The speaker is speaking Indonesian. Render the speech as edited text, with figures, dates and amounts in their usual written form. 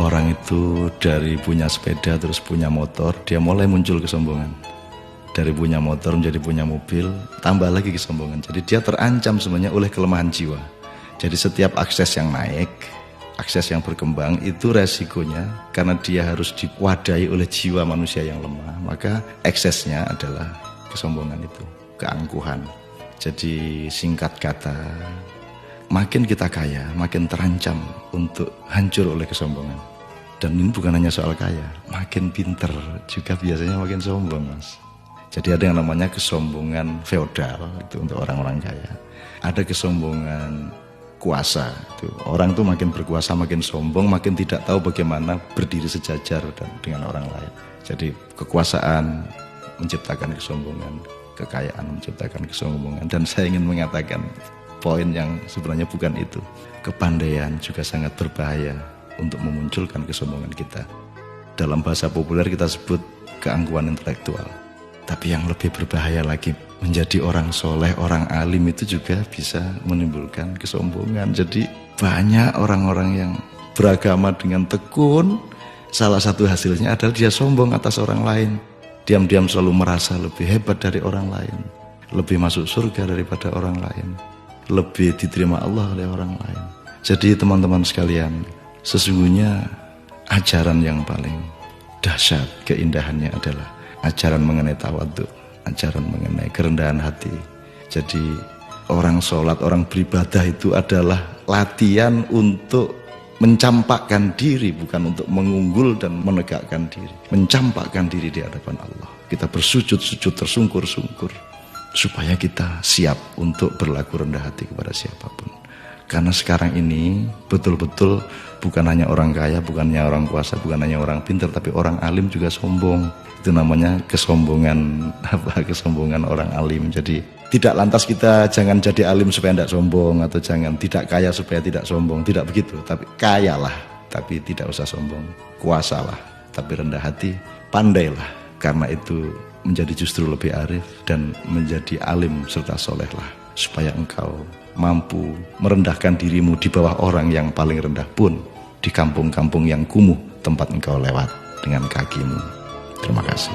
Orang itu dari punya sepeda terus punya motor, dia mulai muncul kesombongan. Dari punya motor menjadi punya mobil, tambah lagi kesombongan. Jadi dia terancam sebenarnya oleh kelemahan jiwa. Jadi setiap akses yang naik, akses yang berkembang itu resikonya karena dia harus diwadahi oleh jiwa manusia yang lemah. Maka eksesnya adalah kesombongan itu, keangkuhan. Jadi singkat kata, makin kita kaya, makin terancam untuk hancur oleh kesombongan. Dan ini bukan hanya soal kaya, makin pinter juga biasanya makin sombong, Mas. Jadi ada yang namanya kesombongan feodal, itu untuk orang-orang kaya. Ada kesombongan kuasa, itu orang tuh makin berkuasa, makin sombong, makin tidak tahu bagaimana berdiri sejajar dengan orang lain. Jadi kekuasaan menciptakan kesombongan, kekayaan menciptakan kesombongan. Dan saya ingin mengatakan poin yang sebenarnya bukan itu. Kepandaian juga sangat berbahaya untuk memunculkan kesombongan kita. Dalam bahasa populer kita sebut keangkuhan intelektual. Tapi yang lebih berbahaya lagi, menjadi orang soleh, orang alim itu juga bisa menimbulkan kesombongan. Jadi banyak orang-orang yang beragama dengan tekun, salah satu hasilnya adalah dia sombong atas orang lain. Diam-diam selalu merasa lebih hebat dari orang lain, lebih masuk surga daripada orang lain, lebih diterima Allah oleh orang lain. Jadi teman-teman sekalian, sesungguhnya ajaran yang paling dahsyat keindahannya adalah ajaran mengenai tawadhu, ajaran mengenai kerendahan hati. Jadi orang sholat, orang beribadah itu adalah latihan untuk mencampakkan diri, bukan untuk mengunggul dan menegakkan diri. Mencampakkan diri di hadapan Allah. Kita bersujud-sujud tersungkur-sungkur supaya kita siap untuk berlaku rendah hati kepada siapapun. Karena sekarang ini betul-betul bukan hanya orang kaya, bukan hanya orang kuasa, bukan hanya orang pintar, tapi orang alim juga sombong. Itu namanya kesombongan kesombongan orang alim. Jadi tidak lantas kita jangan jadi alim supaya tidak sombong, atau jangan tidak kaya supaya tidak sombong, tidak begitu. Tapi kayalah tapi tidak usah sombong, kuasalah tapi rendah hati, pandailah, karena itu menjadi justru lebih arif dan menjadi alim serta solehlah, supaya engkau mampu merendahkan dirimu di bawah orang yang paling rendah pun di kampung-kampung yang kumuh tempat engkau lewat dengan kakimu. Terima kasih.